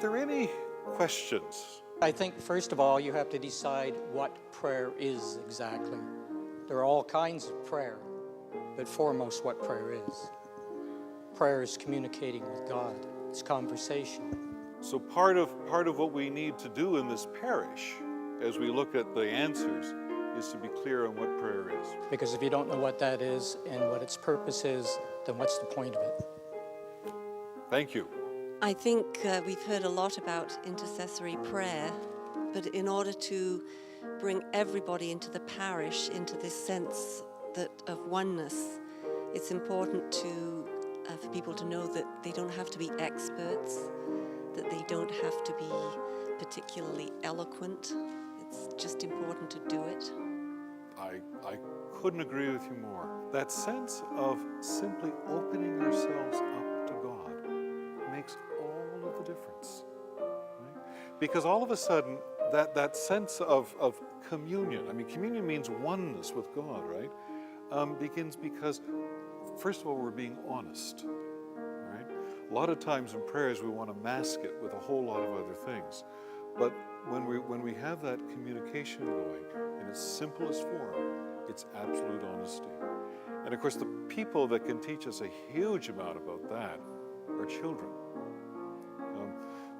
there any questions? I think, first of all, you have to decide what prayer is exactly. There are all kinds of prayer, but foremost, what prayer is. Prayer is communicating with God. It's conversation. So part of what we need to do in this parish, as we look at the answers, is to be clear on what prayer is. Because if you don't know what that is and what its purpose is, then what's the point of it? Thank you. I think we've heard a lot about intercessory prayer, but in order to bring everybody into the parish, into this sense of oneness, it's important for people to know that they don't have to be experts, that they don't have to be particularly eloquent. It's just important to do it. I couldn't agree with you more. That sense of simply opening ourselves up to God makes all of the difference. Right? Because all of a sudden, that sense of communion, I mean, communion means oneness with God, right? Begins because, first of all, we're being honest. Right? A lot of times in prayers, we want to mask it with a whole lot of other things. But when we have that communication going in its simplest form, it's absolute honesty. And of course, the people that can teach us a huge amount about that are children.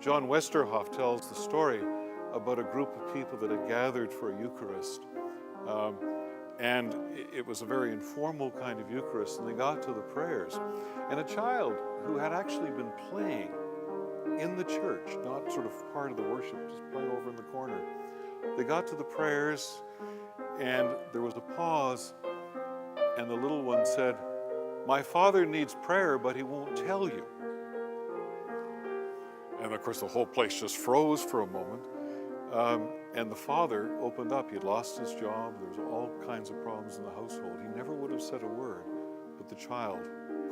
John Westerhoff tells the story about a group of people that had gathered for a Eucharist. And it was a very informal kind of Eucharist, and they got to the prayers. And a child who had actually been playing in the church, not sort of part of the worship, just playing over in the corner. They got to the prayers, and there was a pause, and the little one said, "My father needs prayer, but he won't tell you." And of course, the whole place just froze for a moment. And the father opened up. He had lost his job. There was all kinds of problems in the household. He never would have said a word, but the child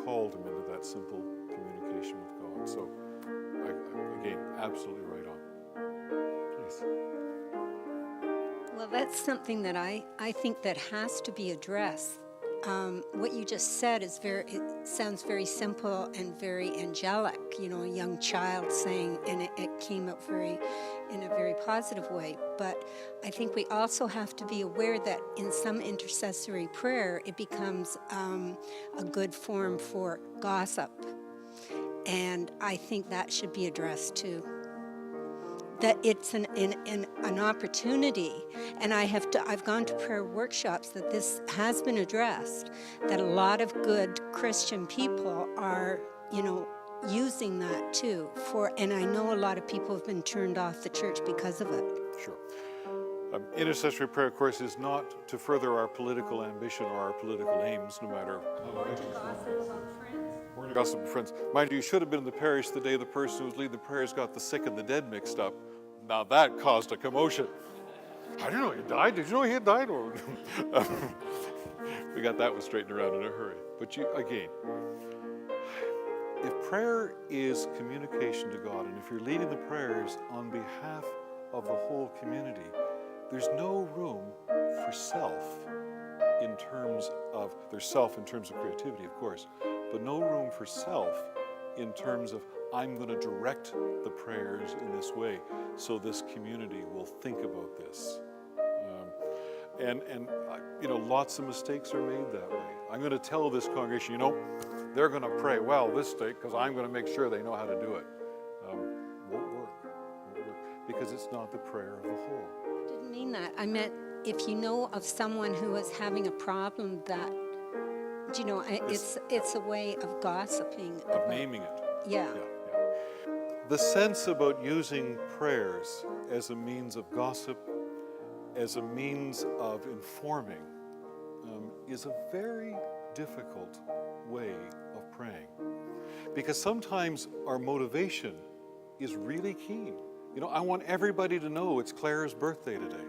called him into that simple communication with God. So, again, absolutely right on. Please. Well, that's something that I think that has to be addressed. What you just said it sounds very simple and very angelic, a young child saying, and it came up in a very positive way. But I think we also have to be aware that in some intercessory prayer, it becomes a good form for gossip. And I think that should be addressed too. That it's an opportunity, and I've gone to prayer workshops that this has been addressed, that a lot of good Christian people are, using that too and I know a lot of people have been turned off the church because of it. Sure. Intercessory prayer, of course, is not to further our political ambition or our political aims, no matter how. Or to gossip on friends. Or to gossip on friends. Mind you should have been in the parish the day the person who was leading the prayers got the sick and the dead mixed up. Now that caused a commotion. I didn't know he died. Did you know he had died? We got that one straightened around in a hurry. But again, if prayer is communication to God, and if you're leading the prayers on behalf of the whole community, there's no room for self in terms of, there's self in terms of creativity, of course, but no room for self in terms of, I'm going to direct the prayers in this way so this community will think about this. Lots of mistakes are made that way. I'm going to tell this congregation, they're going to pray well this day because I'm going to make sure they know how to do it. Won't work, because it's not the prayer of the whole. I didn't mean that. I meant if you know of someone who is having a problem that, it's a way of gossiping. Of naming it. Yeah. The sense about using prayers as a means of gossip, as a means of informing, is a very difficult way of praying. Because sometimes our motivation is really keen. I want everybody to know it's Clara's birthday today.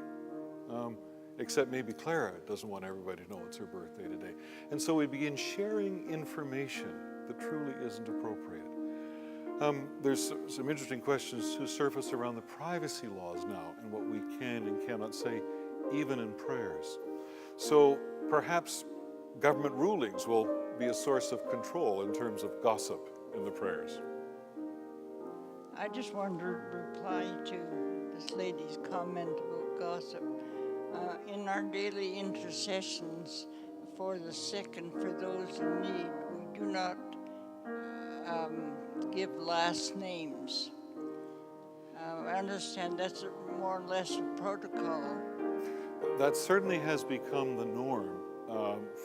Except maybe Clara doesn't want everybody to know it's her birthday today. And so we begin sharing information that truly isn't appropriate. There's some interesting questions who surface around the privacy laws now and what we can and cannot say, even in prayers. So perhaps government rulings will be a source of control in terms of gossip in the prayers. I just wanted to reply to this lady's comment about gossip. In our daily intercessions for the sick and for those in need, we do not give last names. I understand that's more or less a protocol. That certainly has become the norm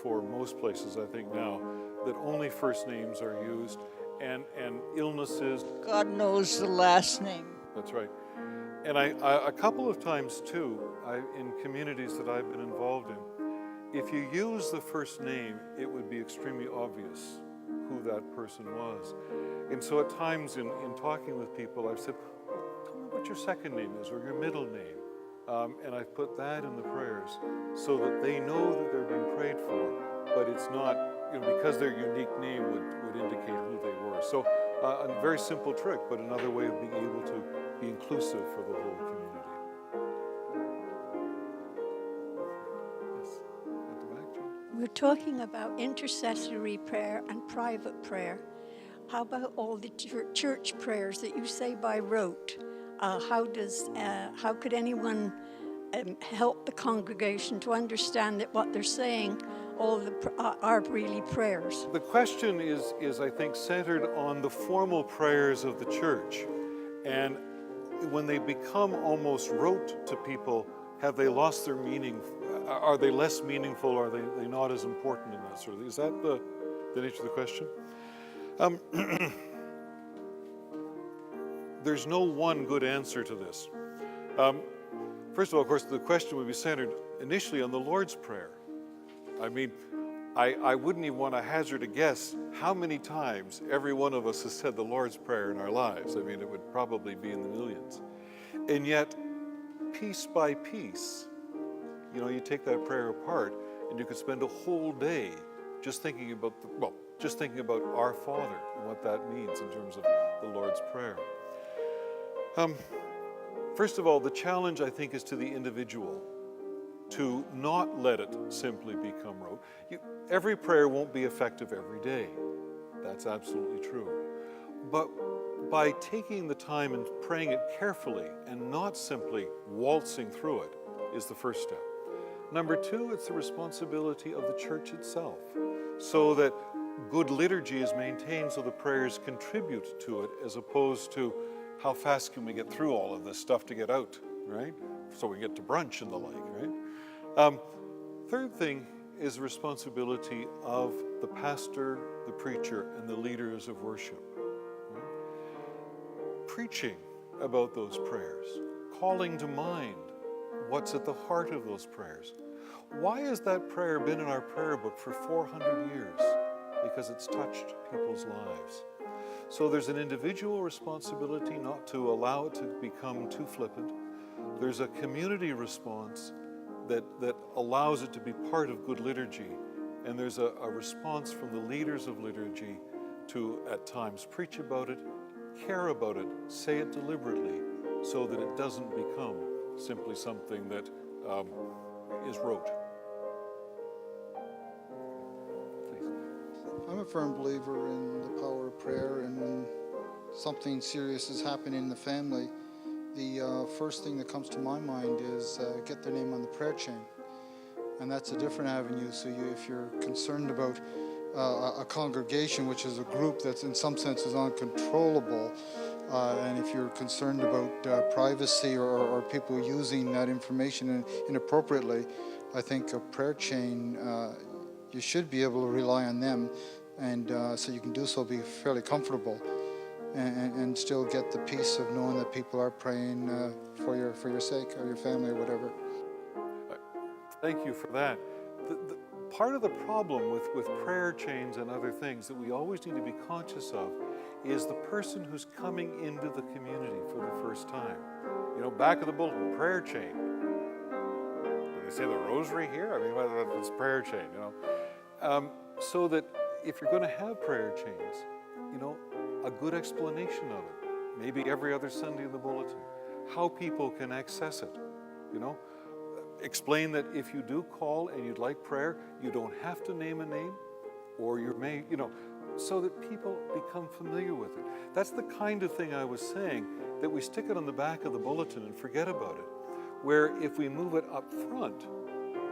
for most places, I think, now, that only first names are used, and illnesses. God knows the last name. That's right. And I a couple of times too, in communities that I've been involved in, if you use the first name, it would be extremely obvious who that person was. And so at times in talking with people, I've said, tell me what your second name is or your middle name. And I've put that in the prayers so that they know that they're being prayed for, but it's not, because their unique name would indicate who they were. So a very simple trick, but another way of being able to be inclusive for the whole community. Yes, at the back, John. We're talking about intercessory prayer and private prayer. How about all the church prayers that you say by rote? How could anyone help the congregation to understand that what they're saying are really prayers? The question is, I think, centered on the formal prayers of the church. And when they become almost rote to people, have they lost their meaning? Are they less meaningful? Are they not as important in that sort of thing? Is that the nature of the question? There's no one good answer to this. First of all, of course, the question would be centered initially on the Lord's Prayer. I mean, I wouldn't even want to hazard a guess how many times every one of us has said the Lord's Prayer in our lives. I mean, it would probably be in the millions. And yet, piece by piece, you take that prayer apart, and you could spend a whole day just thinking about our Father and what that means in terms of the Lord's Prayer. First of all, the challenge, I think, is to the individual to not let it simply become rote. Every prayer won't be effective every day. That's absolutely true. But by taking the time and praying it carefully and not simply waltzing through it is the first step. Number two, it's the responsibility of the church itself, so that good liturgy is maintained so the prayers contribute to it, as opposed to how fast can we get through all of this stuff to get out, right? So we get to brunch and the like, right? Third thing is the responsibility of the pastor, the preacher, and the leaders of worship. Right? Preaching about those prayers, calling to mind what's at the heart of those prayers. Why has that prayer been in our prayer book for 400 years? Because it's touched people's lives. So there's an individual responsibility not to allow it to become too flippant. There's a community response that allows it to be part of good liturgy. And there's a response from the leaders of liturgy to, at times, preach about it, care about it, say it deliberately, so that it doesn't become simply something that is rote. I'm a firm believer in the power of prayer, and when something serious is happening in the family, the first thing that comes to my mind is get their name on the prayer chain. And that's a different avenue. So if you're concerned about a congregation, which is a group that's in some senses uncontrollable, and if you're concerned about privacy or people using that information inappropriately, I think a prayer chain, you should be able to rely on them, and so you can do so, be fairly comfortable, and still get the peace of knowing that people are praying for your sake or your family or whatever. Thank you for that. The part of the problem with prayer chains and other things that we always need to be conscious of is the person who's coming into the community for the first time. Back of the bulletin, prayer chain. Do they say the rosary here? I mean, it's prayer chain, so that if you're going to have prayer chains, a good explanation of it, maybe every other Sunday in the bulletin, how people can access it, Explain that if you do call and you'd like prayer, you don't have to name a name, or so that people become familiar with it. That's the kind of thing I was saying, that we stick it on the back of the bulletin and forget about it. Where if we move it up front,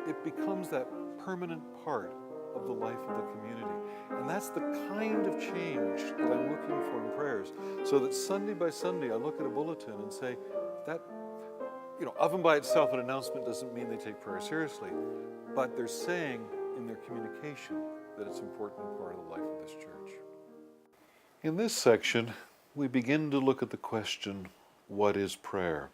it becomes that permanent part of the life of the community. And that's the kind of change that I'm looking for in prayers. So that Sunday by Sunday, I look at a bulletin and say, that, of and by itself, an announcement doesn't mean they take prayer seriously, but they're saying in their communication that it's an important part of the life of this church. In this section, we begin to look at the question, what is prayer?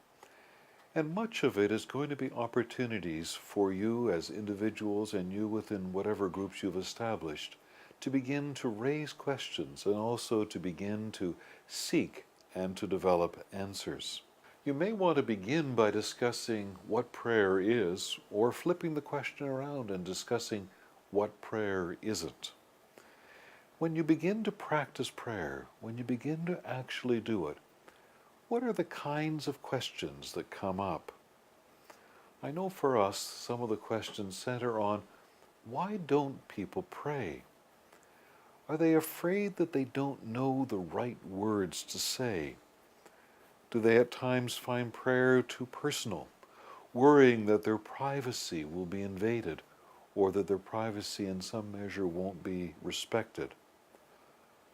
And much of it is going to be opportunities for you as individuals and you within whatever groups you've established to begin to raise questions and also to begin to seek and to develop answers. You may want to begin by discussing what prayer is, or flipping the question around and discussing what prayer isn't. When you begin to practice prayer, when you begin to actually do it, what are the kinds of questions that come up? I know for us, some of the questions center on, why don't people pray? Are they afraid that they don't know the right words to say? Do they at times find prayer too personal, worrying that their privacy will be invaded, or that their privacy in some measure won't be respected?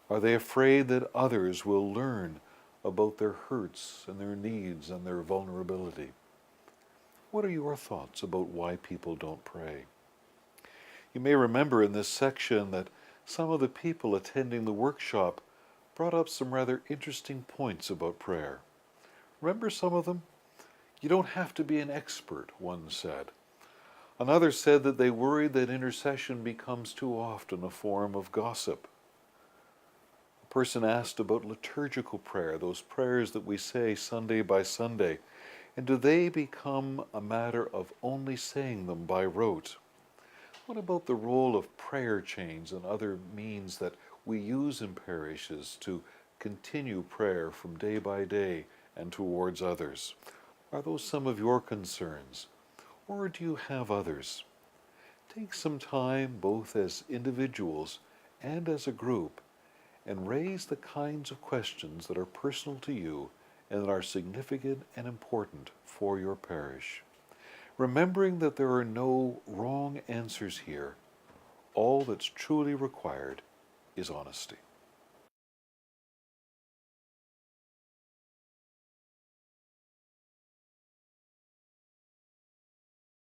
Are they afraid that others will learn about their hurts and their needs and their vulnerability? What are your thoughts about why people don't pray? You may remember in this section that some of the people attending the workshop brought up some rather interesting points about prayer. Remember some of them? You don't have to be an expert, one said. Another said that they worried that intercession becomes too often a form of gossip. A person asked about liturgical prayer, those prayers that we say Sunday by Sunday, and do they become a matter of only saying them by rote? What about the role of prayer chains and other means that we use in parishes to continue prayer from day by day and towards others? Are those some of your concerns, or do you have others? Take some time, both as individuals and as a group, and raise the kinds of questions that are personal to you and that are significant and important for your parish. Remembering that there are no wrong answers here, all that's truly required is honesty.